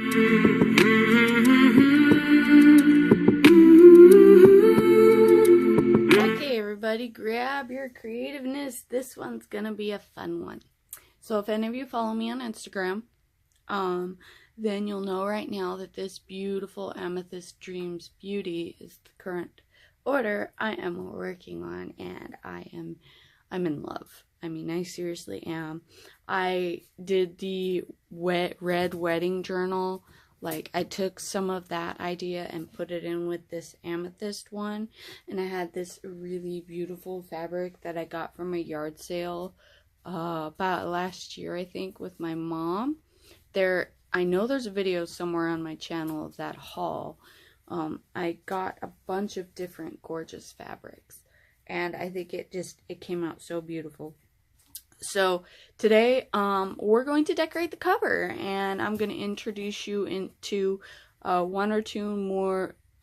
Okay, everybody, grab your creativeness. This one's gonna be a fun one. So if any of you follow me on Instagram, then you'll know right now that this beautiful Amethyst Dreams Beauty is the current order I am working on, and I'm in love. I mean, I seriously am. I did the red wedding journal. Like, I took some of that idea and put it in with this amethyst one, and I had this really beautiful fabric that I got from a yard sale about last year, I think, with my mom. I know there's a video somewhere on my channel of that haul. I got a bunch of different gorgeous fabrics, and I think it came out so beautiful. So today we're going to decorate the cover, and I'm going to introduce you into one or two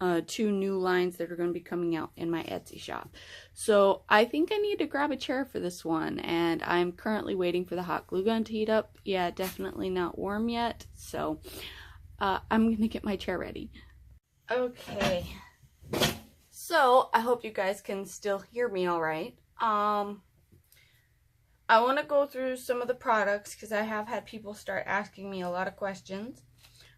new lines that are going to be coming out in my Etsy shop. So I think I need to grab a chair for this one, and I'm currently waiting for the hot glue gun to heat up. Yeah, definitely not warm yet, so I'm going to get my chair ready. Okay, so I hope you guys can still hear me all right. I want to go through some of the products because I have had people start asking me a lot of questions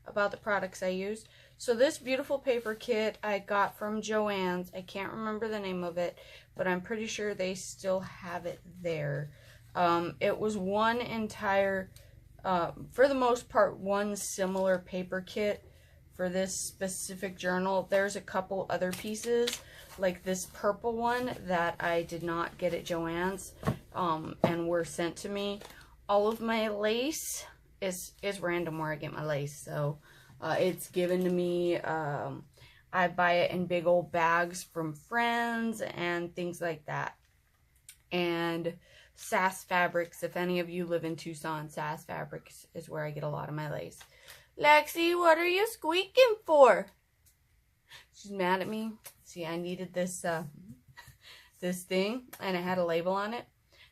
about the products I use. So this beautiful paper kit I got from Joann's. I can't remember the name of it, but I'm pretty sure they still have it there. It was one entire, for the most part, one similar paper kit for this specific journal. There's a couple other pieces, like this purple one that I did not get at Joann's. And were sent to me. All of my lace is random where I get my lace, so it's given to me. I buy it in big old bags from friends and things like that. And Sass Fabrics, if any of you live in Tucson, Sass Fabrics is where I get a lot of my lace. Lexi, what are you squeaking for? She's mad at me. See, I needed this this thing, and it had a label on it.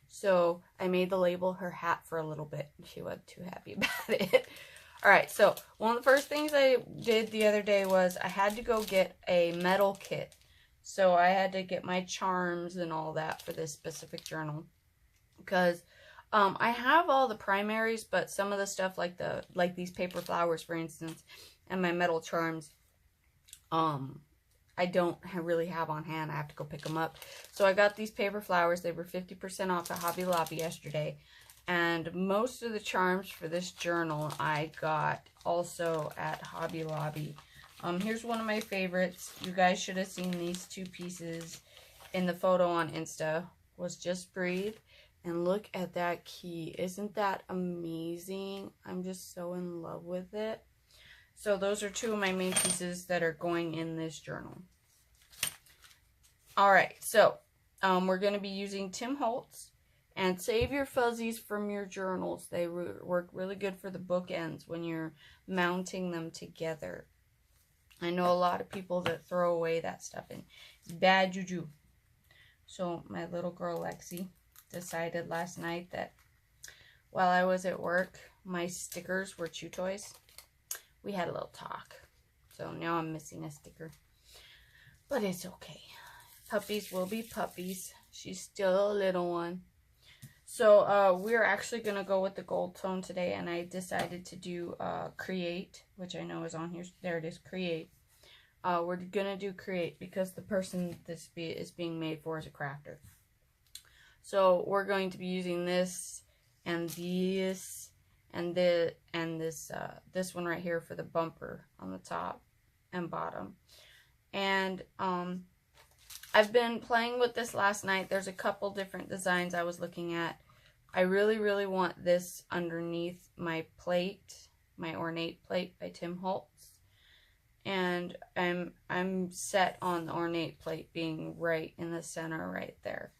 So I made the label her hat for a little bit. She wasn't too happy about it. Alright, so one of the first things I did the other day was I had to go get a metal kit. So I had to get my charms and all that for this specific journal. Because I have all the primaries, but some of the stuff like these paper flowers, for instance, and my metal charms, I don't really have on hand. I have to go pick them up. So I got these paper flowers. They were 50% off at Hobby Lobby yesterday. And most of the charms for this journal I got also at Hobby Lobby. Here's one of my favorites. You guys should have seen these two pieces in the photo on Insta. Was Just Breathe. And look at that key. Isn't that amazing? I'm just so in love with it. So those are two of my main pieces that are going in this journal. Alright, so we're going to be using Tim Holtz, and save your fuzzies from your journals. They work really good for the bookends when you're mounting them together. I know a lot of people that throw away that stuff, and it's bad juju. So my little girl Lexi decided last night that while I was at work, my stickers were chew toys. We had a little talk. So now I'm missing a sticker. But it's okay. Puppies will be puppies. She's still a little one. So we're actually going to go with the gold tone today. And I decided to do Create, which I know is on here. There it is, Create. We're going to do Create because the person this is being made for is a crafter. So we're going to be using this and these and this one right here for the bumper on the top and bottom. And I've been playing with this last night. There's a couple different designs I was looking at. I really want this underneath my plate, my ornate plate by Tim Holtz. And I'm set on the ornate plate being right in the center right there.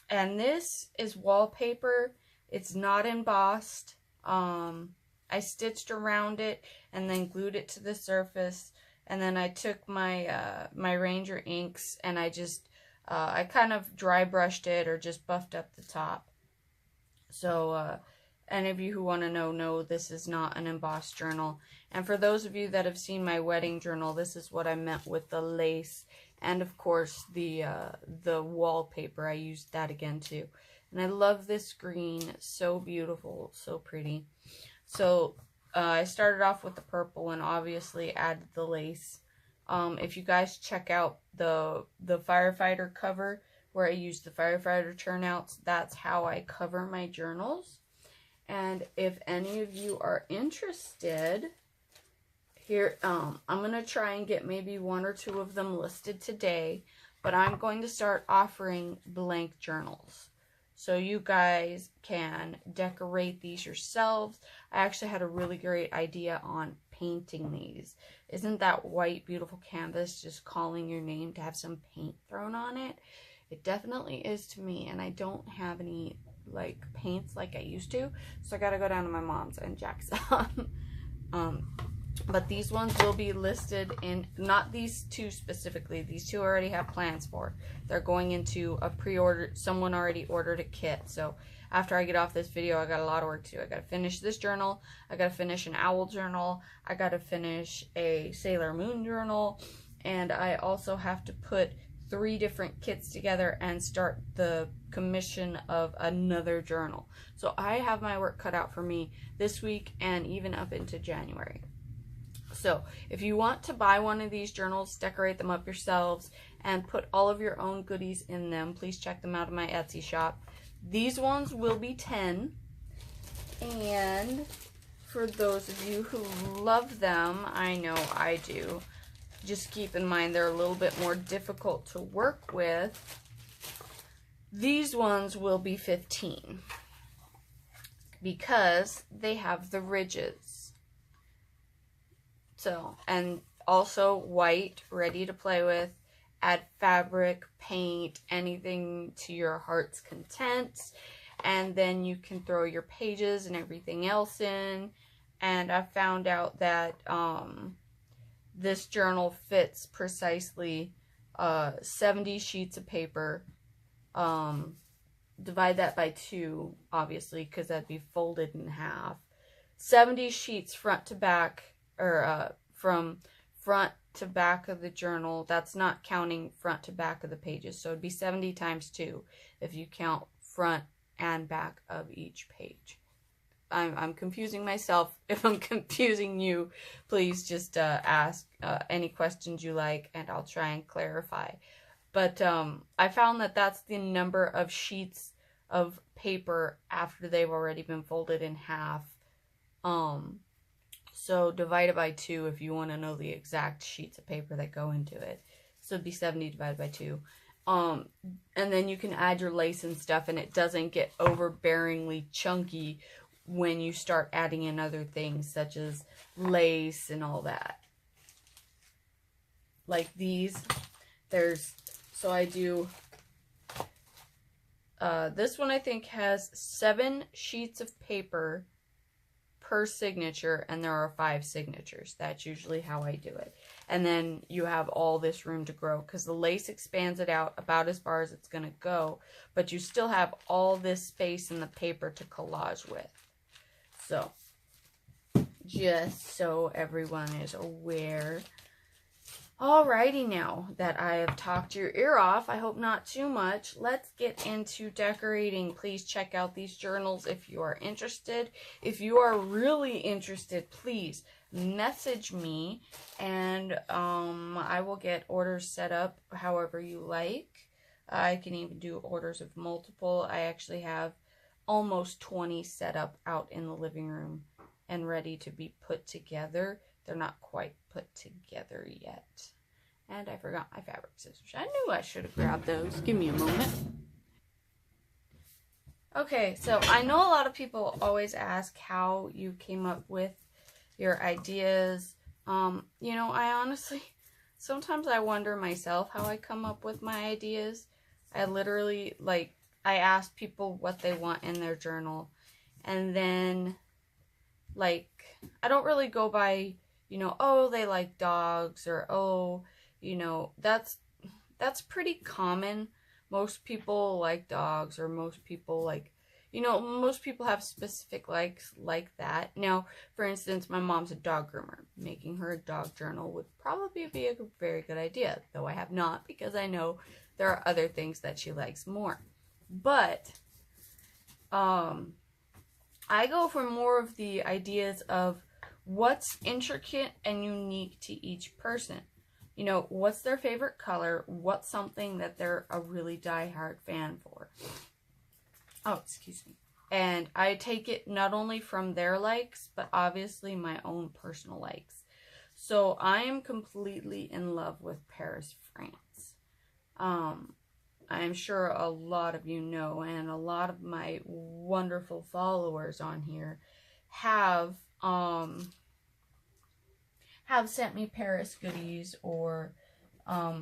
And this is wallpaper. It's not embossed. I stitched around it and then glued it to the surface. And then I took my my Ranger inks and I just I kind of dry brushed it or just buffed up the top. So any of you who want to know, no, this is not an embossed journal. And for those of you that have seen my wedding journal, this is what I meant with the lace. And of course, the wallpaper, I used that again too. And I love this green, so beautiful, so pretty. So I started off with the purple and obviously added the lace. If you guys check out the firefighter cover where I use the firefighter turnouts, that's how I cover my journals. And if any of you are interested, here, I'm going to try and get maybe 1 or 2 of them listed today, but I'm going to start offering blank journals. So you guys can decorate these yourselves. I actually had a really great idea on painting these. Isn't that white, beautiful canvas just calling your name to have some paint thrown on it? It definitely is to me, and I don't have any like paints like I used to, so I gotta go down to my mom's and jack some. But these ones will be listed in, not these 2 specifically, these 2 I already have plans for. They're going into a pre-order, someone already ordered a kit, so after I get off this video, I got a lot of work to do. I gotta finish this journal, I gotta finish an owl journal, I gotta finish a Sailor Moon journal, and I also have to put 3 different kits together and start the commission of another journal. So I have my work cut out for me this week and even up into January. So if you want to buy one of these journals, decorate them up yourselves, and put all of your own goodies in them, please check them out in my Etsy shop. These ones will be 10. And for those of you who love them, I know I do, just keep in mind they're a little bit more difficult to work with. These ones will be 15 because they have the ridges. So, and also white, ready to play with. Add fabric, paint, anything to your heart's content. And then you can throw your pages and everything else in. And I found out that this journal fits precisely 70 sheets of paper. Divide that by 2, obviously, because that'd be folded in half. 70 sheets front to back, or from front to back of the journal. That's not counting front to back of the pages. So it'd be 70 times 2 if you count front and back of each page. I'm confusing myself. If I'm confusing you, please just ask any questions you like, and I'll try and clarify. But I found that that's the number of sheets of paper after they've already been folded in half. So divide it by 2 if you want to know the exact sheets of paper that go into it. So it'd be 70 divided by 2. And then you can add your lace and stuff, and it doesn't get overbearingly chunky when you start adding in other things such as lace and all that. Like these, so I do, this one I think has 7 sheets of paper per signature, and there are 5 signatures. That's usually how I do it. And then you have all this room to grow, because the lace expands it out about as far as it's going to go, but you still have all this space in the paper to collage with. So, just so everyone is aware. Alrighty, now that I have talked your ear off, I hope not too much, let's get into decorating. Please check out these journals if you are interested. If you are really interested, please message me, and I will get orders set up however you like. I can even do orders of multiple. I actually have almost 20 set up out in the living room and ready to be put together. They're not quite put together yet. And I forgot my fabric scissors. I knew I should have grabbed those. Give me a moment. Okay, so I know a lot of people always ask how you came up with your ideas. You know, I honestly, sometimes I wonder myself how I come up with my ideas. I literally, like, I ask people what they want in their journal. And then, like, I don't really go by, you know, oh, they like dogs, or, oh, you know, that's pretty common. Most people like dogs, or most people like, You know, most people have specific likes like that. Now, for instance, my mom's a dog groomer. Making her a dog journal would probably be a very good idea, though I have not, because I know there are other things that she likes more. But I go for more of the ideas of what's intricate and unique to each person. You know, what's their favorite color? What's something that they're a really diehard fan for? Oh, excuse me. And I take it not only from their likes, but obviously my own personal likes. So I am completely in love with Paris, France. I'm sure a lot of you know, and a lot of my wonderful followers on here have sent me Paris goodies, or ow,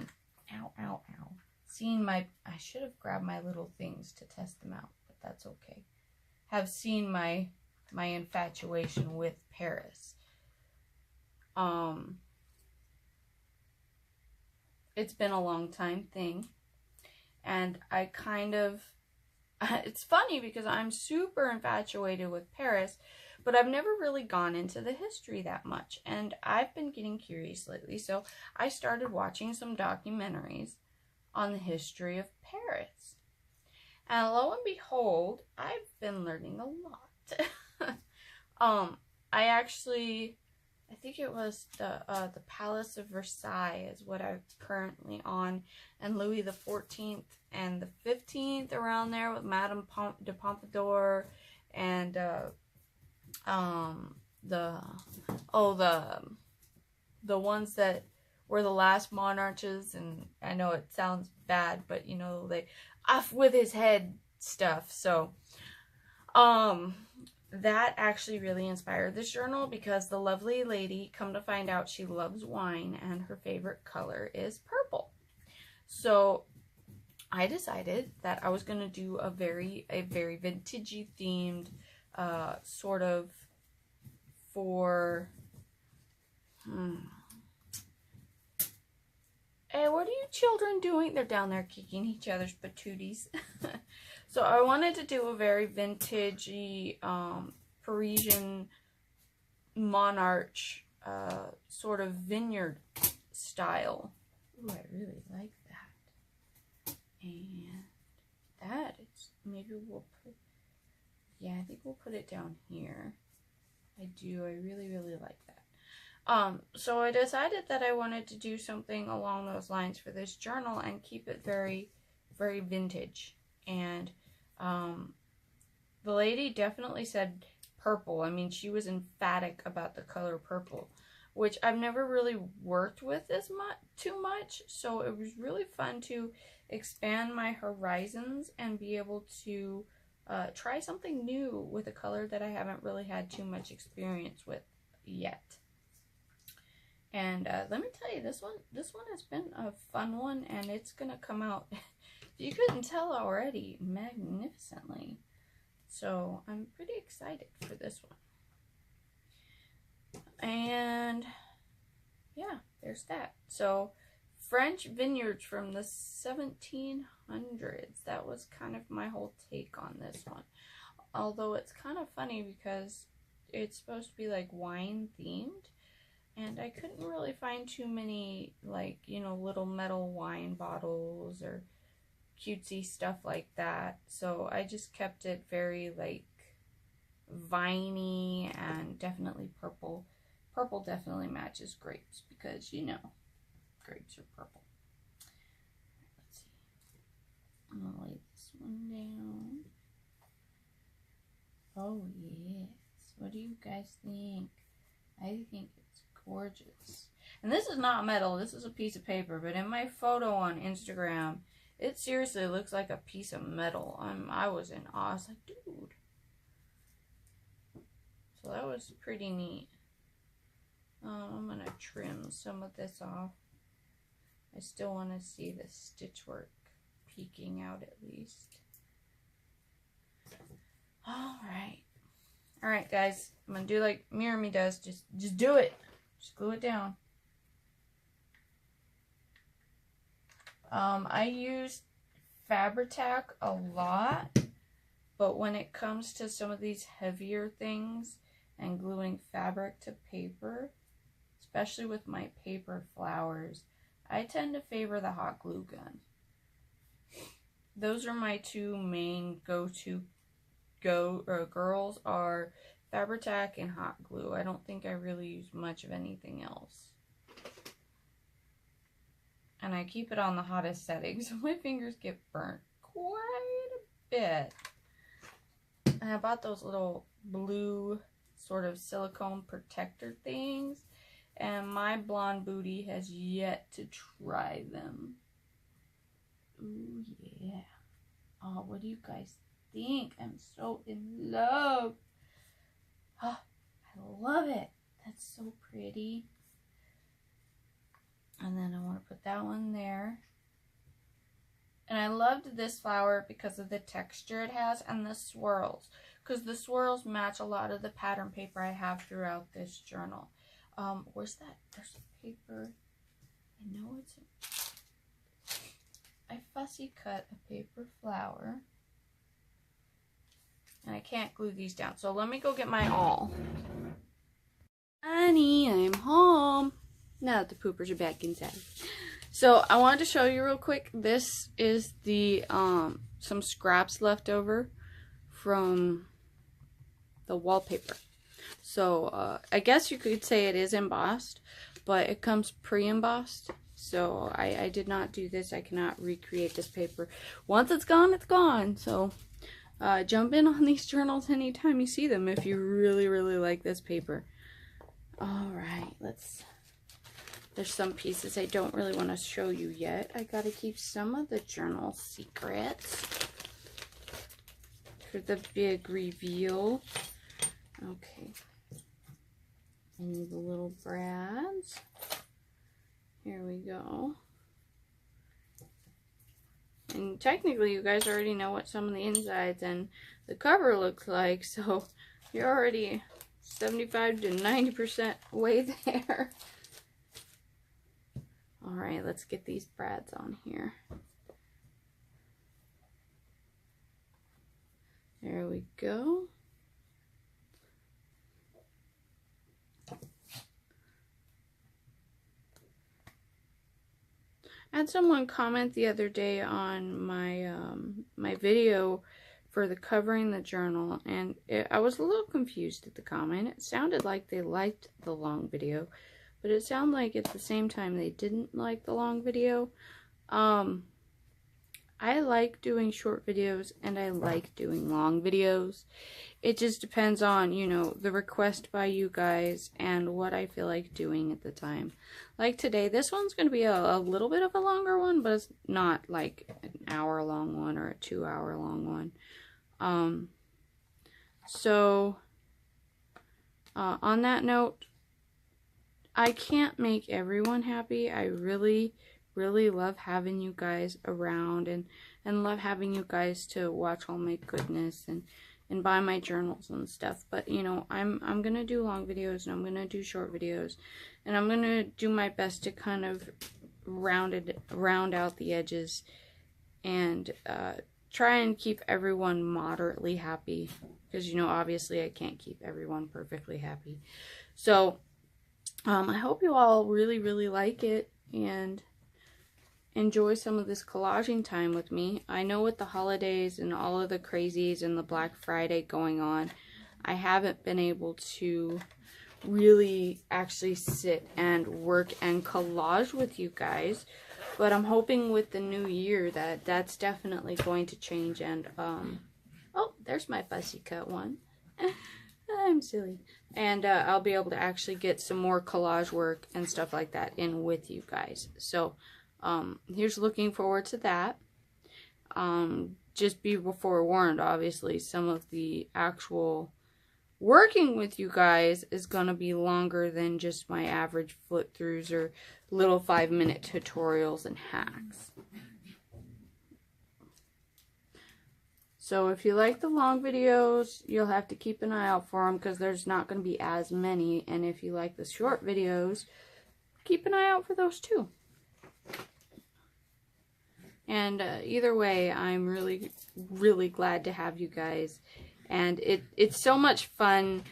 seen my, I should have grabbed my little things to test them out, but that's okay. Have seen my infatuation with Paris. It's been a long time thing. And I kind of, it's funny because I'm super infatuated with Paris, but I've never really gone into the history that much. And I've been getting curious lately, so I started watching some documentaries on the history of Paris. And lo and behold, I've been learning a lot. I think it was the Palace of Versailles is what I'm currently on, and Louis the 14th and the 15th around there with Madame de Pompadour, and the ones that were the last monarchs, and I know it sounds bad, but you know, they off with his head stuff. So that actually really inspired this journal, because the lovely lady, come to find out, she loves wine and her favorite color is purple. So I decided that I was going to do a very vintagey themed sort of for Hey, what are you children doing? They're down there kicking each other's patooties. So I wanted to do a very vintagey Parisian monarch sort of vineyard style. Ooh, I really like that. And that is, maybe we'll put, yeah, I think we'll put it down here. I really like that. So I decided that I wanted to do something along those lines for this journal and keep it very vintage. And the lady definitely said purple. I mean, she was emphatic about the color purple, which I've never really worked with too much. So it was really fun to expand my horizons and be able to try something new with a color that I haven't really had too much experience with yet. And let me tell you, this one has been a fun one, and it's gonna come out, if you couldn't tell already, magnificently. So I'm pretty excited for this one. And yeah, there's that. So French vineyards from the 1700s. That was kind of my whole take on this one. Although it's kind of funny because it's supposed to be like wine themed. And I couldn't really find too many, like, you know, little metal wine bottles or cutesy stuff like that. So I just kept it very, like, viney and definitely purple. Purple definitely matches grapes because, you know, grapes are purple. Let's see. I'm going to lay this one down. Oh, yes. What do you guys think? I think it's gorgeous. And this is not metal, this is a piece of paper, but in my photo on Instagram, it seriously looks like a piece of metal. I was in awe. I was like, dude. So that was pretty neat. I'm gonna trim some of this off. I still want to see the stitch work peeking out at least. Alright guys, I'm gonna do like Mirror Me does. Just do it. Just glue it down. I used Fabri-Tac a lot, But when it comes to some of these heavier things and gluing fabric to paper, especially with my paper flowers, I tend to favor the hot glue gun. Those are my two main go-to girls are Fabri-Tac and hot glue. I don't think I really use much of anything else. And I keep it on the hottest setting, so my fingers get burnt quite a bit. And I bought those little blue sort of silicone protector things, and my blonde booty has yet to try them. Ooh, yeah. Oh, what do you guys think? I'm so in love. Oh, I love it. That's so pretty. And then I want to put that one there. And I loved this flower because of the texture it has and the swirls. Because the swirls match a lot of the pattern paper I have throughout this journal. Where's that? There's a paper. I know it's I fussy cut a paper flower. And I can't glue these down. So let me go get my awl. Honey, I'm home. Now that the poopers are back inside. So I wanted to show you real quick. This is the some scraps left over from the wallpaper. So I guess you could say it is embossed, but it comes pre-embossed. So I did not do this. I cannot recreate this paper. Once it's gone, it's gone. So jump in on these journals anytime you see them if you really, really like this paper. All right, there's some pieces I don't really want to show you yet. I got to keep some of the journal secrets for the big reveal. Okay. I need the little brads. Here we go. And technically, you guys already know what some of the insides and the cover looks like, so you're already 75 to 90% way there. Alright, let's get these brads on here. There we go. I had someone comment the other day on my my video for the covering the journal, and I was a little confused at the comment. It sounded like they liked the long video, but it sounded like at the same time they didn't like the long video. I like doing short videos and I like doing long videos. It just depends on, you know, the request by you guys and what I feel like doing at the time. Like today, this one's going to be a little bit of a longer one, but it's not like an hour long one or a 2 hour long one. On that note, I can't make everyone happy. I really love having you guys around and love having you guys to watch all my goodness and buy my journals and stuff. But you know, I'm gonna do long videos and I'm gonna do short videos, and I'm gonna do my best to kind of round out the edges and try and keep everyone moderately happy, because you know, obviously I can't keep everyone perfectly happy. So I hope you all really like it and enjoy some of this collaging time with me. I know with the holidays and all of the crazies and the Black Friday going on, I haven't been able to really actually sit and work and collage with you guys, but I'm hoping with the new year that that's definitely going to change. And oh, there's my fussy cut one. I'm silly. And I'll be able to actually get some more collage work and stuff like that in with you guys. So here's looking forward to that. Just be forewarned, obviously, some of the actual working with you guys is going to be longer than just my average flip throughs or little 5-minute tutorials and hacks. So if you like the long videos, you'll have to keep an eye out for them because there's not going to be as many. And if you like the short videos, keep an eye out for those too. And either way, I'm really, really glad to have you guys. And it's so much fun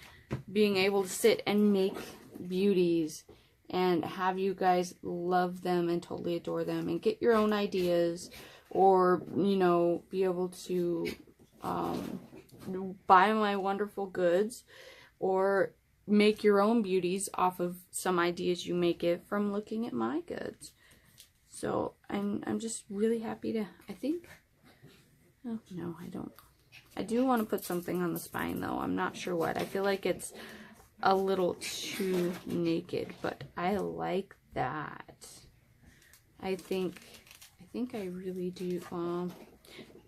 being able to sit and make beauties and have you guys love them and totally adore them and get your own ideas, or, you know, be able to buy my wonderful goods or make your own beauties off of some ideas you may get from looking at my goods. So I'm just really happy to, I think, oh no, I don't. I do want to put something on the spine though. I'm not sure what. I feel like it's a little too naked, but I like that. I think I really do.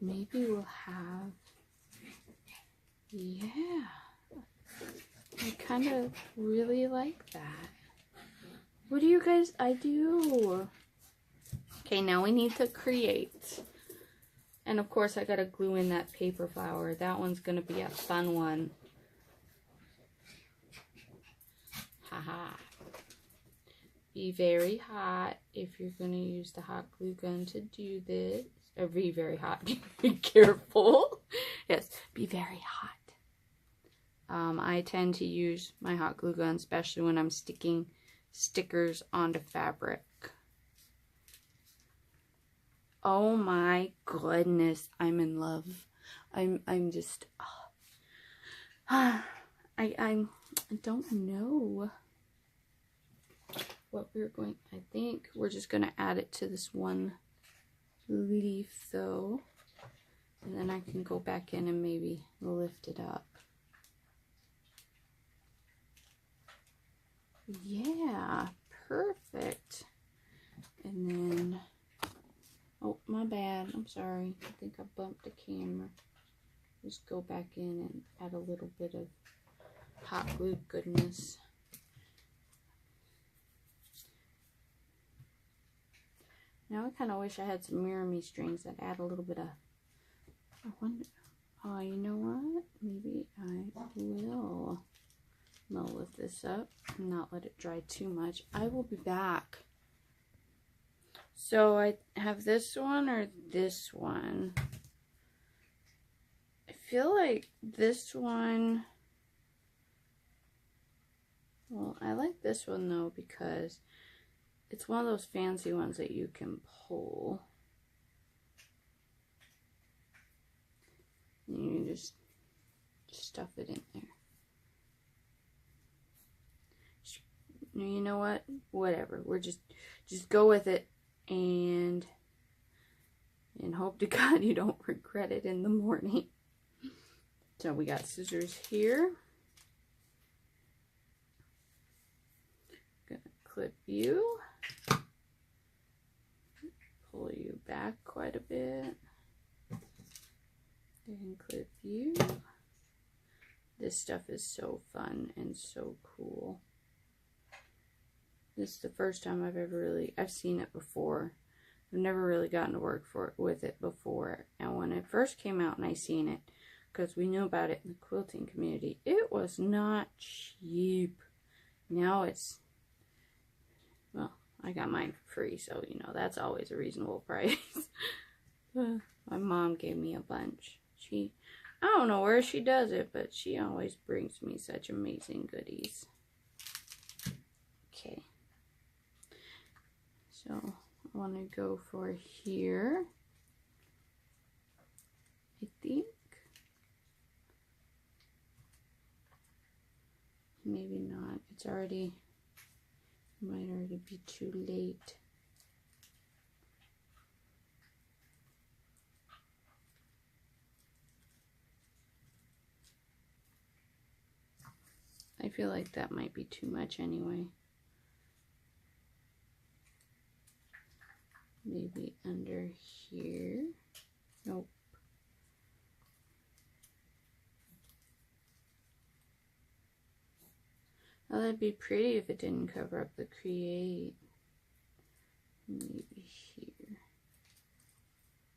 Maybe we'll have, yeah. I kind of really like that. What do you guys, I do. Okay, now we need to create. And of course I gotta glue in that paper flower. That one's gonna be a fun one. Haha. Be very hot if you're gonna use the hot glue gun to do this. Or be very hot. Be very careful. Yes, be very hot. I tend to use my hot glue gun, especially when I'm sticking stickers onto fabric. Oh my goodness, I'm in love. I'm just, I don't know what we're going, I think we're just going to add it to this one leaf though, and then I can go back in and maybe lift it up. Yeah, perfect. And then, oh, my bad. I'm sorry. I think I bumped the camera. Just go back in and add a little bit of hot glue goodness. Now I kind of wish I had some Mirror Me strings that add a little bit of, I wonder, oh, you know what? Maybe I will. I'm going to lift this up and not let it dry too much. I will be back. So I have this one or this one. I feel like this one, well, I like this one though because it's one of those fancy ones that you can pull. And you just stuff it in there. You know what? Whatever. We're just go with it and hope to God you don't regret it in the morning. So we got scissors here. Gonna clip you. Pull you back quite a bit. And clip you. This stuff is so fun and so cool. This is the first time I've ever really, I've seen it before. I've never really gotten to work with it before. And when it first came out and I seen it, because we knew about it in the quilting community, it was not cheap. Now it's, well, I got mine for free, so, you know, that's always a reasonable price. My mom gave me a bunch. I don't know where she does it, but she always brings me such amazing goodies. Okay. So I want to go for here, I think. Maybe not. It's already, it might already be too late. I feel like that might be too much anyway. Maybe under here. Nope. Oh, that'd be pretty if it didn't cover up the create. Maybe here.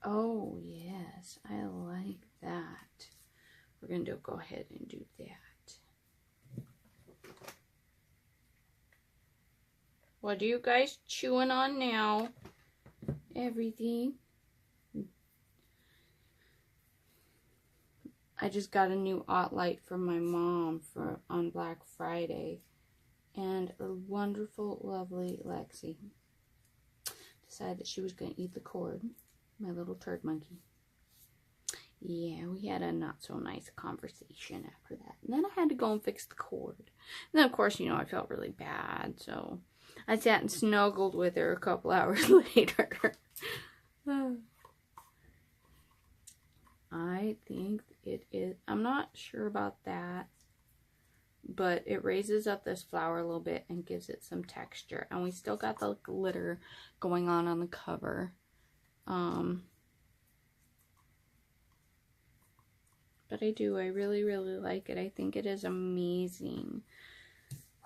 Oh, yes. I like that. We're going to go ahead and do that. What are you guys chewing on now? Everything. I just got a new light from my mom on Black Friday. And a wonderful, lovely Lexi decided that she was going to eat the cord. My little turd monkey. Yeah, we had a not so nice conversation after that. And then I had to go and fix the cord. And then, of course, you know, I felt really bad. So I sat and snuggled with her a couple hours later. I think it is, I'm not sure about that, but it raises up this flower a little bit and gives it some texture. And we still got the glitter going on the cover. But I really, really like it. I think it is amazing.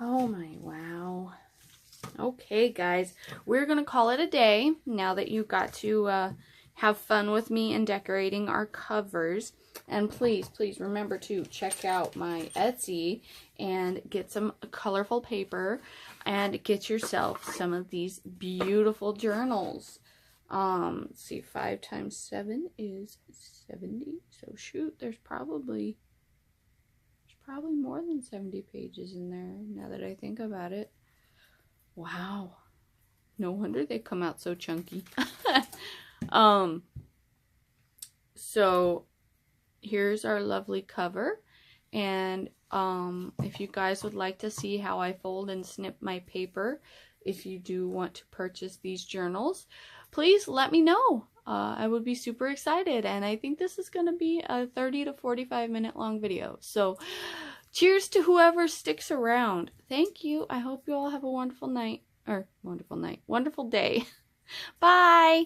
Oh my, wow. Okay, guys, we're going to call it a day now that you got to have fun with me in decorating our covers. And please, please remember to check out my Etsy and get some colorful paper and get yourself some of these beautiful journals. Let's see, 5 times 7 is 70. So shoot, there's probably more than 70 pages in there now that I think about it. Wow. No wonder they come out so chunky. So here's our lovely cover. And if you guys would like to see how I fold and snip my paper, if you do want to purchase these journals, please let me know. I would be super excited, and I think this is going to be a 30 to 45 minute long video. So cheers to whoever sticks around. Thank you. I hope you all have a wonderful night, or wonderful day. Bye.